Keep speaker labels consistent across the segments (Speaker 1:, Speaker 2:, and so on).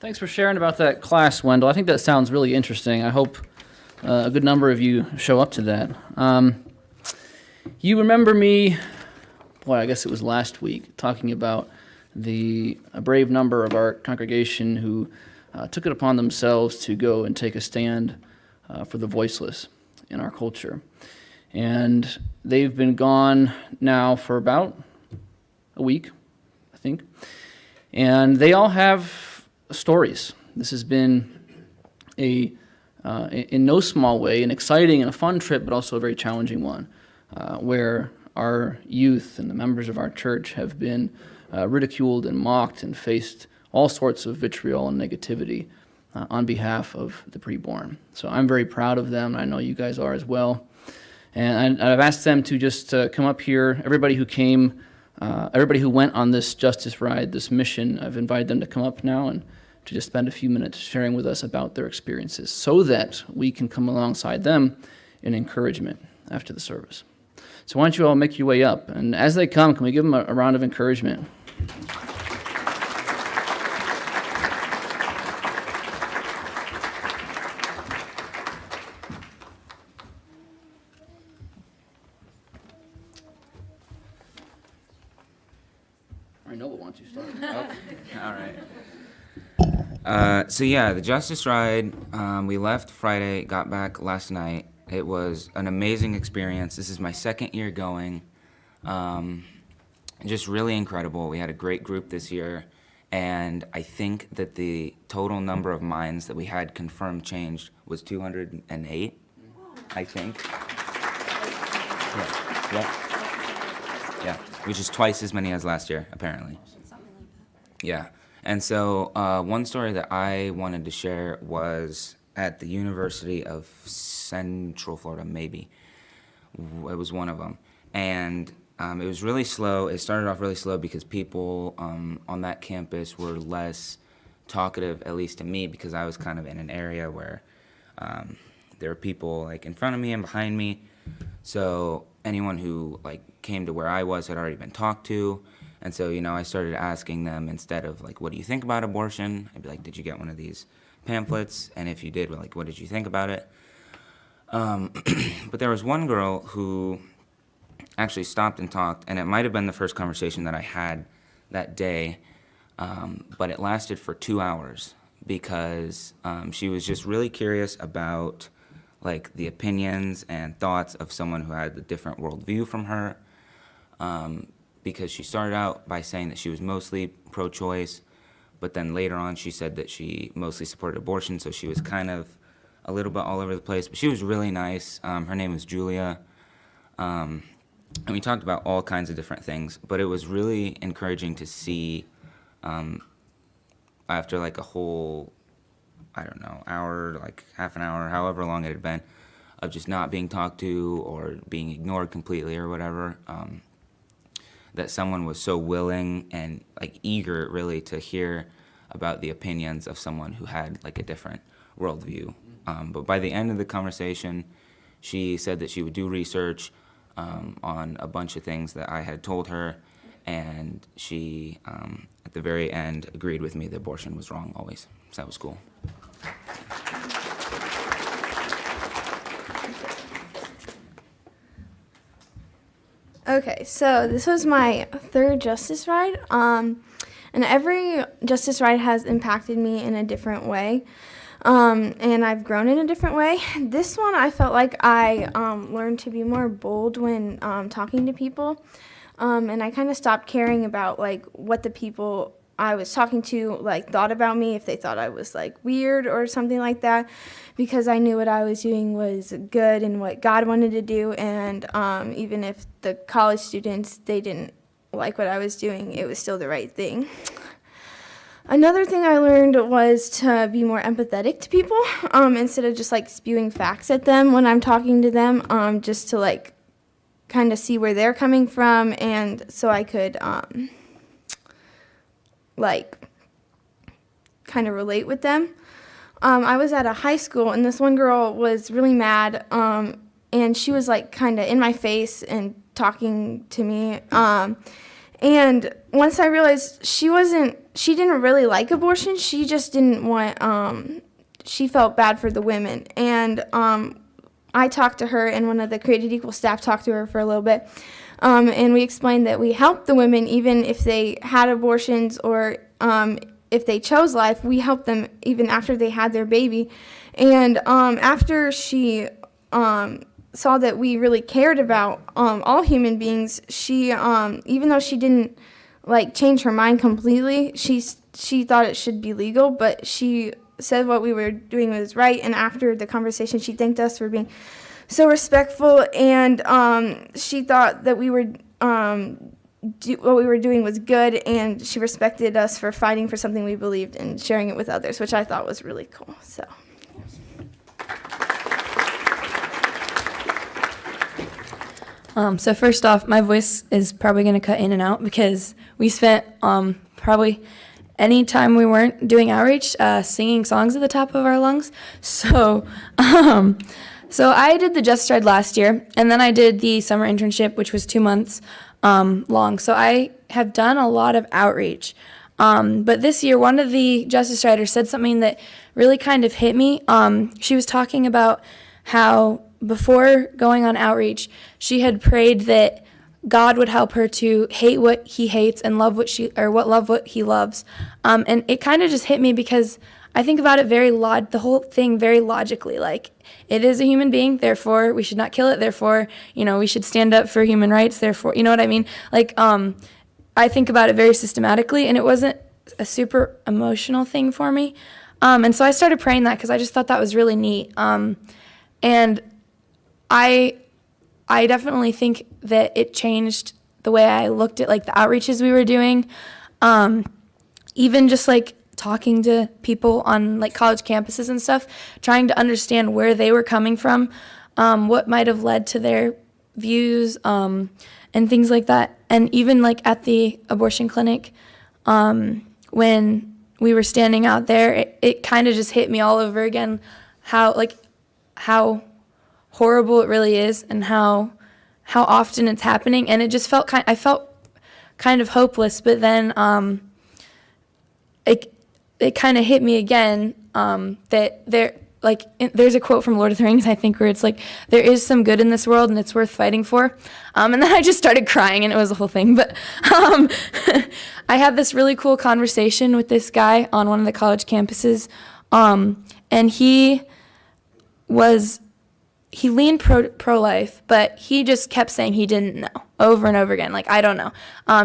Speaker 1: Thanks for sharing about that class, Wendell. I think that sounds really interesting. I hope a good number of you show up to that. You remember me, boy, I guess it was last week, talking about a brave number of our congregation who took it upon themselves to go and take a stand for the voiceless in our culture. And they've been gone now for about a week, I think. And they all have stories. This has been in no small way, an exciting and a fun trip, but also a very challenging one, where our youth and the members of our church have been ridiculed and mocked and faced all sorts of vitriol and negativity on behalf of the preborn. So I'm very proud of them. I know you guys are as well. And I've asked them to just come up here. Everybody who came, everybody who went on this justice ride, this mission, I've invited them to come up now and to just spend a few minutes sharing with us about their experiences so that we can come alongside them in encouragement after the service. So why don't you all make your way up? And as they come, can we give them a round of encouragement? I know, but why don't you start?
Speaker 2: Okay. All right. So yeah, the Justice Ride, we left Friday, got back last night. It was an amazing experience. This is my second year going. Just really incredible. We had a great group this year, and I think that the total number of minds that we had confirmed changed was 208, I think. Yeah, which is twice as many as last year, apparently. Yeah. And so one story that I wanted to share was at the University of Central Florida, maybe. It was one of them. And it was really slow. It started off really slow because people on that campus were less talkative, at least to me, because I was kind of in an area where there were people like in front of me and behind me. So anyone who like came to where I was had already been talked to. And so, I started asking them, instead of like, what do you think about abortion? I'd be like, did you get one of these pamphlets? And if you did, like, what did you think about it? But there was one girl who actually stopped and talked, and it might have been the first conversation that I had that day, but it lasted for 2 hours because she was just really curious about like the opinions and thoughts of someone who had a different worldview from her. Because she started out by saying that she was mostly pro-choice, but then later on she said that she mostly supported abortion, so she was kind of a little bit all over the place. But she was really nice. Her name was Julia. And we talked about all kinds of different things, but it was really encouraging to see after like a whole, I don't know, hour, like half an hour, however long it had been, of just not being talked to or being ignored completely or whatever, that someone was so willing and like eager really to hear about the opinions of someone who had like a different worldview. But by the end of the conversation, she said that she would do research on a bunch of things that I had told her, and she, at the very end, agreed with me that abortion was wrong always. So that was cool.
Speaker 3: Okay, so this was my third Justice Ride, and every Justice Ride has impacted me in a different way, and I've grown in a different way. This one, I felt like I learned to be more bold when talking to people, and I kind of stopped caring about like what the people I was talking to like thought about me, if they thought I was like weird or something like that, because I knew what I was doing was good and what God wanted to do. And even if the college students, they didn't like what I was doing, it was still the right thing. Another thing I learned was to be more empathetic to people, instead of just like spewing facts at them when I'm talking to them, just to like kind of see where they're coming from, and so I could like kind of relate with them. I was at a high school, and this one girl was really mad, and she was like kind of in my face and talking to me, And once I realized she didn't really like abortion, she just didn't want, she felt bad for the women. And I talked to her, and one of the Created Equal staff talked to her for a little bit. And we explained that we help the women even if they had abortions or if they chose life, we help them even after they had their baby. And after she saw that we really cared about all human beings, she, even though she didn't like change her mind completely, she thought it should be legal, but she said what we were doing was right. And after the conversation, she thanked us for being so respectful, and she thought that we were what we were doing was good, and she respected us for fighting for something we believed and sharing it with others, which I thought was really cool. So.
Speaker 4: So first off, my voice is probably going to cut in and out because we spent probably any time we weren't doing outreach singing songs at the top of our lungs. So I did the Justice Ride last year, and then I did the summer internship, which was 2 months long. So I have done a lot of outreach. But this year, one of the Justice Riders said something that really kind of hit me. She was talking about how before going on outreach, she had prayed that God would help her to hate what he hates and love what he loves. And it kind of just hit me because I think about it the whole thing very logically. Like, it is a human being, therefore we should not kill it, therefore, we should stand up for human rights, therefore, you know what I mean? Like, I think about it very systematically, and it wasn't a super emotional thing for me. And so I started praying that because I just thought that was really neat. And I definitely think that it changed the way I looked at like the outreaches we were doing. Even just like talking to people on like college campuses and stuff, trying to understand where they were coming from, what might have led to their views, and things like that. And even like at the abortion clinic, when we were standing out there, it kind of just hit me all over again how horrible it really is and how often it's happening. And it just I felt kind of hopeless, but then it kind of hit me again that there's a quote from Lord of the Rings, I think, where it's like, there is some good in this world and it's worth fighting for. And then I just started crying, and it was a whole thing. But I had this really cool conversation with this guy on one of the college campuses, and he leaned pro-life, but he just kept saying he didn't know over and over again. Like, I don't know.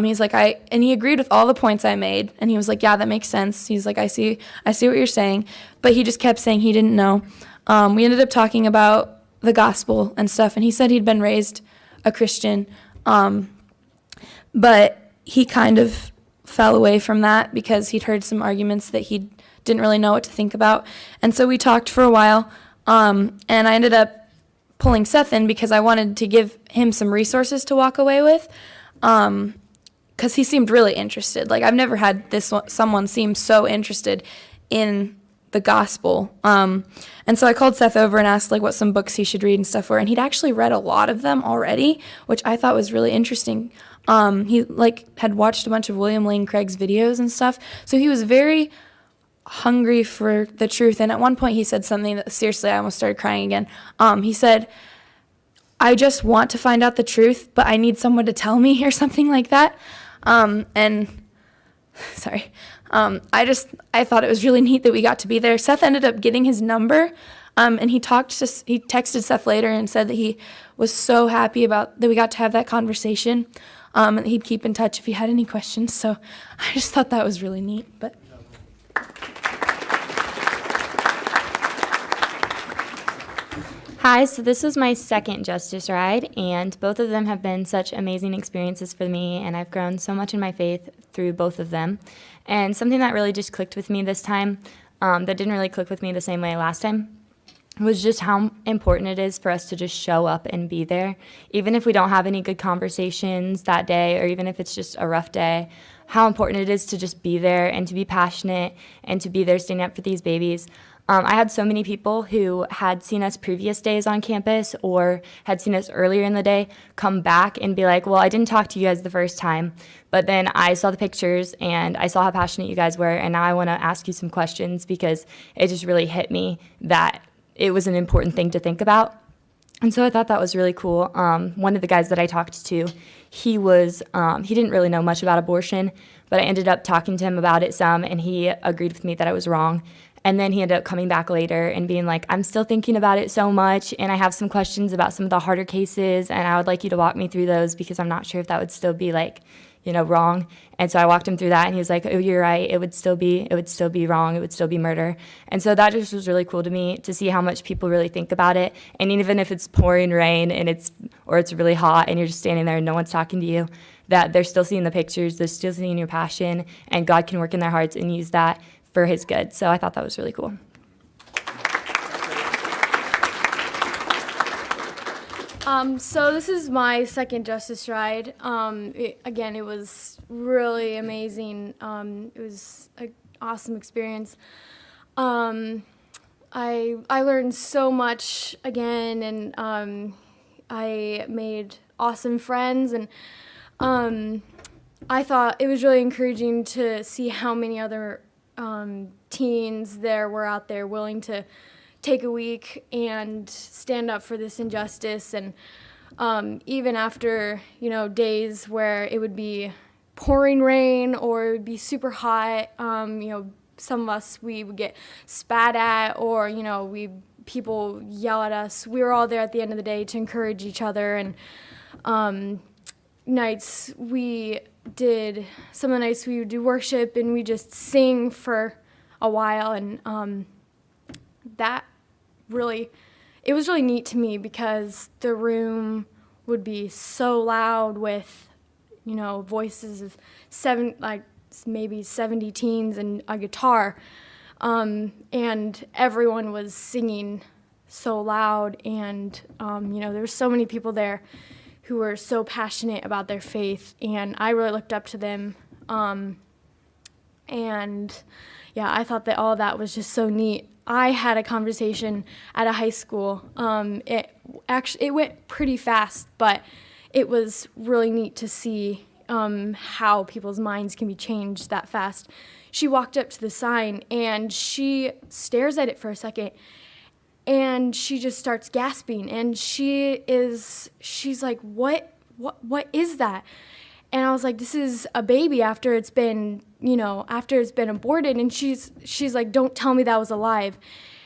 Speaker 4: He's like, and he agreed with all the points I made. And he was like, yeah, that makes sense. He's like, I see what you're saying. But he just kept saying he didn't know. We ended up talking about the gospel and stuff. And he said he'd been raised a Christian. But he kind of fell away from that because he'd heard some arguments that he didn't really know what to think about. And so we talked for a while. And I ended up pulling Seth in because I wanted to give him some resources to walk away with, because he seemed really interested. Like, I've never had someone seem so interested in the gospel. And so I called Seth over and asked like what some books he should read and stuff were, and he'd actually read a lot of them already, which I thought was really interesting. He had watched a bunch of William Lane Craig's videos and stuff, so he was very hungry for the truth. And at one point he said something that, seriously, I almost started crying again. He said, I just want to find out the truth, but I need someone to tell me, or something like that. I thought it was really neat that we got to be there. Seth ended up getting his number, and he texted Seth later and said that he was so happy that we got to have that conversation, and that he'd keep in touch if he had any questions. So I just thought that was really neat. But
Speaker 5: Hi, so this was my second Justice Ride, and both of them have been such amazing experiences for me, and I've grown so much in my faith through both of them. And something that really just clicked with me this time, that didn't really click with me the same way last time, was just how important it is for us to just show up and be there, even if we don't have any good conversations that day, or even if it's just a rough day. how important it is to just be there and to be passionate and to be there standing up for these babies. I had so many people who had seen us previous days on campus or had seen us earlier in the day come back and be like, well, I didn't talk to you guys the first time, but then I saw the pictures and I saw how passionate you guys were, and now I want to ask you some questions because it just really hit me that it was an important thing to think about. And so I thought that was really cool. One of the guys that I talked to, he didn't really know much about abortion, but I ended up talking to him about it some, and he agreed with me that I was wrong. And then he ended up coming back later and being like, I'm still thinking about it so much, and I have some questions about some of the harder cases, and I would like you to walk me through those because I'm not sure if that would still be like, wrong. And so I walked him through that, and he was like, oh, you're right. It would still be wrong. It would still be murder. And so that just was really cool to me to see how much people really think about it. And even if it's pouring rain and it's really hot and you're just standing there and no one's talking to you, that they're still seeing the pictures, they're still seeing your passion, and God can work in their hearts and use that for his good. So I thought that was really cool.
Speaker 3: So this is my second Justice Ride. It was really amazing. It was an awesome experience. I learned so much again, and I made awesome friends, and I thought it was really encouraging to see how many other teens there were out there willing to take a week and stand up for this injustice. And even after days where it would be pouring rain or it would be super hot, some of us, we would get spat at, or people yell at us. We were all there at the end of the day to encourage each other. And nights we would do worship, and we just sing for a while, and that really, it was really neat to me because the room would be so loud with, voices of maybe 70 teens and a guitar, and everyone was singing so loud, and there were so many people there who were so passionate about their faith, and I really looked up to them, and yeah, I thought that all of that was just so neat. I had a conversation at a high school. It went pretty fast, but it was really neat to see how people's minds can be changed that fast. She walked up to the sign, and she stares at it for a second, and she just starts gasping, and she's like, what is that? And I was like, this is a baby after it's been aborted. And she's like, don't tell me that was alive.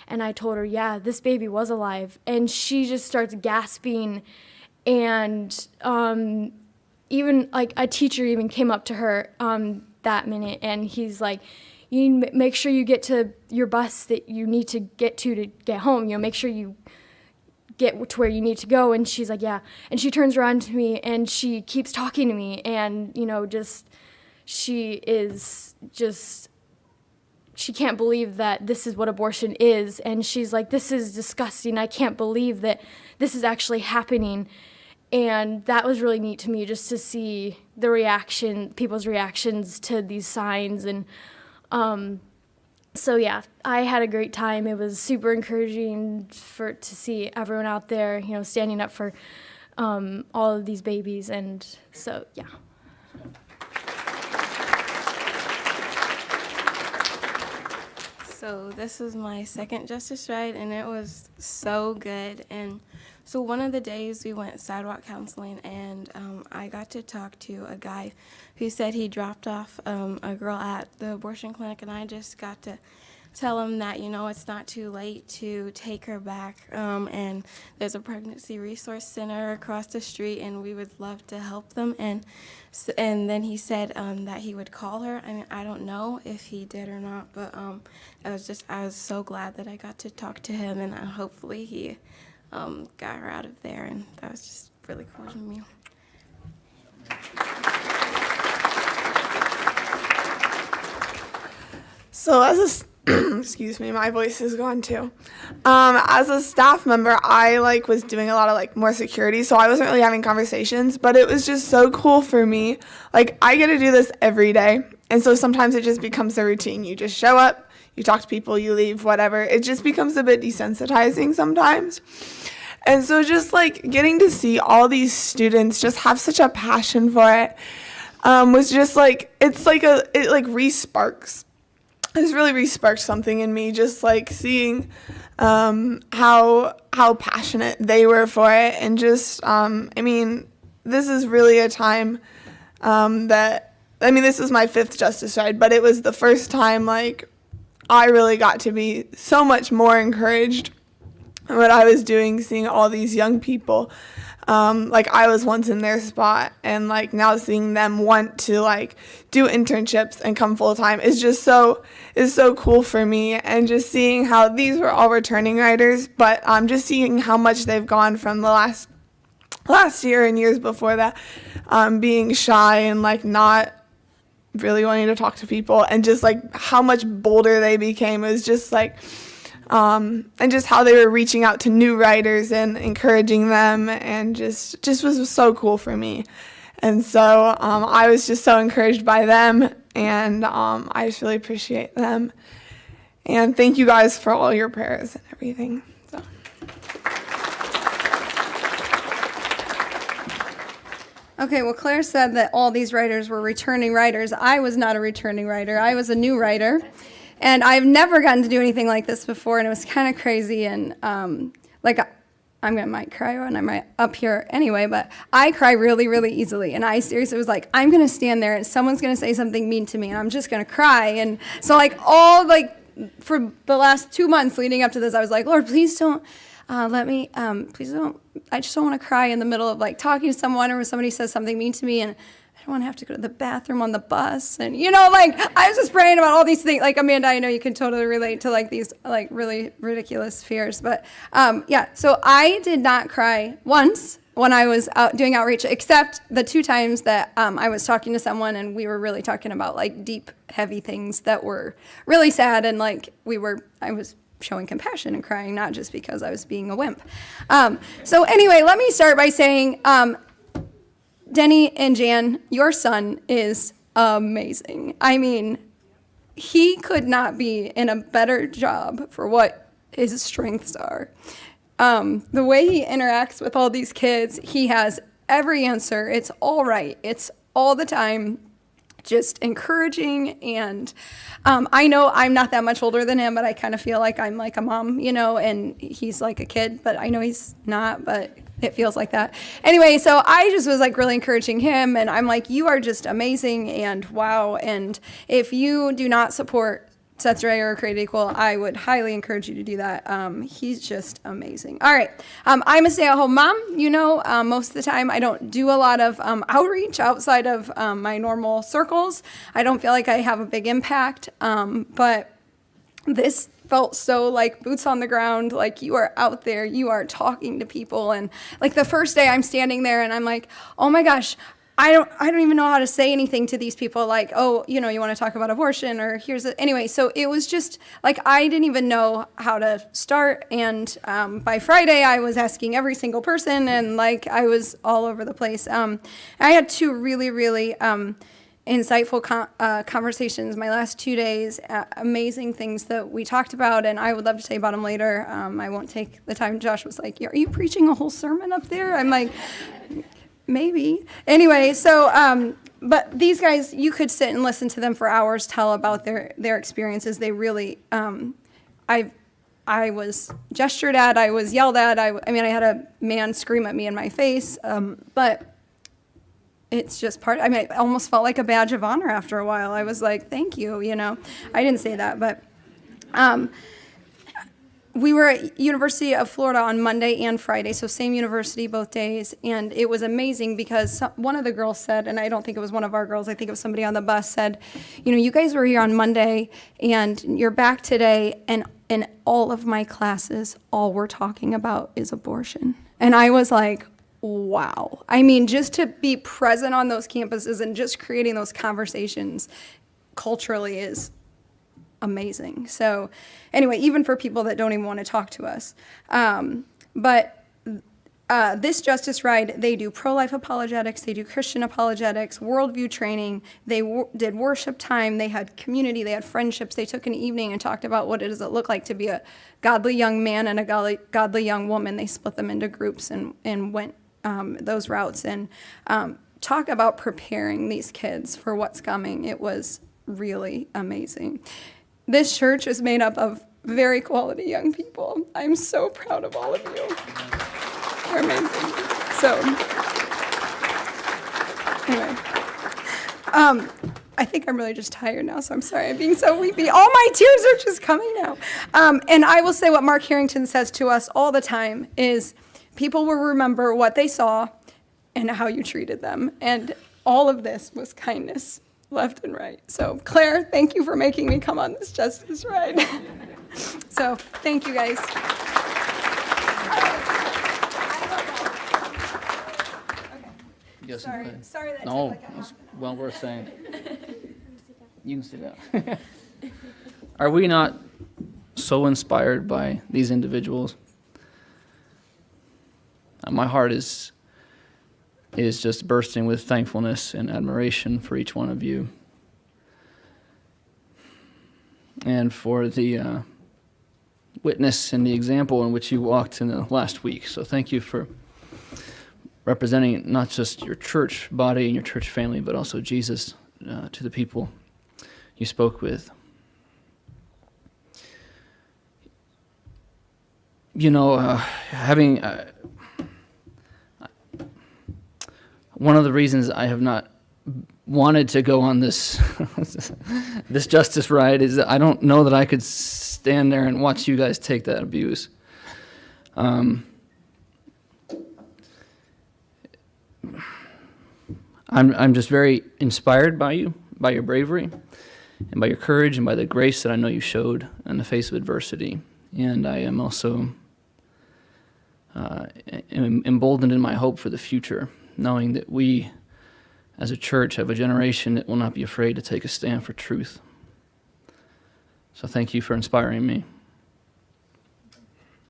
Speaker 3: And I told her, yeah, this baby was alive. And she just starts gasping. And even like a teacher even came up to her that minute, and he's like, you need to make sure you get to your bus that you need to get home. Make sure you get to where you need to go. And she's like, yeah. And she turns around to me, and she keeps talking to me, and she can't believe that this is what abortion is. And she's like, this is disgusting. I can't believe that this is actually happening. And that was really neat to me, just to see people's reactions to these signs. And so yeah, I had a great time. It was super encouraging to see everyone out there, standing up for all of these babies. And so yeah.
Speaker 6: So this was my second Justice Ride, and it was so good. And so one of the days we went sidewalk counseling, and I got to talk to a guy who said he dropped off a girl at the abortion clinic, and I just got to tell him that, it's not too late to take her back, and there's a pregnancy resource center across the street, and we would love to help them. And then he said that he would call her. I mean, I don't know if he did or not, but I was so glad that I got to talk to him, and hopefully he got her out of there, and that was just really cool to me.
Speaker 7: So as Excuse me, my voice is gone too. As a staff member, I was doing a lot of more security, so I wasn't really having conversations, but it was just so cool for me. I get to do this every day, and so sometimes it just becomes a routine. You just show up, you talk to people, you leave, whatever. It just becomes a bit desensitizing sometimes. And so just getting to see all these students just have such a passion for it was just it re-sparks. It just really re-sparked something in me, just seeing how passionate they were for it, and just this is really a time this is my 5th Justice Ride, but it was the first time I really got to be so much more encouraged in what I was doing, seeing all these young people. I was once in their spot, and now seeing them want to do internships and come full time is so cool for me. And just seeing how these were all returning writers, but just seeing how much they've gone from the last year and years before that, being shy and not really wanting to talk to people, and just how much bolder they became. It was just and just how they were reaching out to new writers and encouraging them, and just was so cool for me. And so I was just so encouraged by them, and I just really appreciate them. And thank you guys for all your prayers and everything. So.
Speaker 8: Okay, well, Claire said that all these writers were returning writers. I was not a returning writer. I was a new writer. And I've never gotten to do anything like this before, and it was kind of crazy. And I'm might cry when I'm up here anyway, but I cry really, really easily. And I seriously was I'm going to stand there, and someone's going to say something mean to me, and I'm just going to cry. And so for the last 2 months leading up to this, I was like, Lord, please don't let me, please don't, I just don't want to cry in the middle of talking to someone, or when somebody says something mean to me, and I don't want to have to go to the bathroom on the bus. And, I was just praying about all these things. Amanda, I know you can totally relate to these really ridiculous fears. But so I did not cry once when I was out doing outreach, except the 2 times that I was talking to someone, and we were really talking about deep, heavy things that were really sad. And I was showing compassion and crying, not just because I was being a wimp. So anyway, let me start by saying, Denny and Jan, your son is amazing. I mean, he could not be in a better job for what his strengths are. The way he interacts with all these kids, he has every answer. It's all right. It's all the time. Just encouraging. And I know I'm not that much older than him, but I kind of feel like I'm like a mom, and he's like a kid, but I know he's not, but it feels like that. Anyway, so I just was really encouraging him, and I'm you are just amazing, and wow. And if you do not support Sets Ray or Created Equal, I would highly encourage you to do that. He's just amazing. All right. I'm a stay-at-home mom. Most of the time I don't do a lot of outreach outside of my normal circles. I don't feel like I have a big impact, but this felt so boots on the ground, you are out there, you are talking to people. And the first day I'm standing there and I'm oh my gosh, I don't even know how to say anything to these people, oh, you want to talk about abortion, or anyway, so it was just I didn't even know how to start. And by Friday I was asking every single person, and I was all over the place. I had 2 really, really insightful conversations my last 2 days, amazing things that we talked about, and I would love to tell you about them later. I won't take the time. Josh was are you preaching a whole sermon up there? I'm maybe. Anyway, so, but these guys, you could sit and listen to them for hours, tell about their experiences. They really, I was gestured at, I was yelled at, I had a man scream at me in my face, but it's just I almost felt like a badge of honor after a while. I was thank you, I didn't say that, but, we were at University of Florida on Monday and Friday, so same university both days, and it was amazing because one of the girls said, and I don't think it was one of our girls, I think it was somebody on the bus, said, you guys were here on Monday, and you're back today, and in all of my classes, all we're talking about is abortion. And I was wow. Just to be present on those campuses and just creating those conversations culturally is amazing. So anyway, even for people that don't even want to talk to us. This Justice Ride, they do pro-life apologetics, they do Christian apologetics, worldview training, they did worship time, they had community, they had friendships, they took an evening and talked about what does it look like to be a godly young man and a godly young woman. They split them into groups and went those routes and talk about preparing these kids for what's coming. It was really amazing. This church is made up of very quality young people. I'm so proud of all of you. You're amazing. So, anyway, I think I'm really just tired now, so I'm sorry I'm being so weepy. All my tears are just coming now. And I will say what Mark Harrington says to us all the time is people will remember what they saw and how you treated them. And all of this was kindness, left and right. So, Claire, thank you for making me come on this Justice Ride. So, thank you guys.
Speaker 1: Yes,
Speaker 8: Sorry that
Speaker 1: no,
Speaker 8: took like a half
Speaker 1: it's well worth saying. You can sit down. Are we not so inspired by these individuals? My heart is just bursting with thankfulness and admiration for each one of you, and for the witness and the example in which you walked in the last week. So thank you for representing not just your church body and your church family, but also Jesus to the people you spoke with. You know, having one of the reasons I have not wanted to go on this this Justice Ride is that I don't know that I could stand there and watch you guys take that abuse. I'm just very inspired by you, by your bravery, and by your courage, and by the grace that I know you showed in the face of adversity. And I am also emboldened in my hope for the future, knowing that we, as a church, have a generation that will not be afraid to take a stand for truth. So thank you for inspiring me.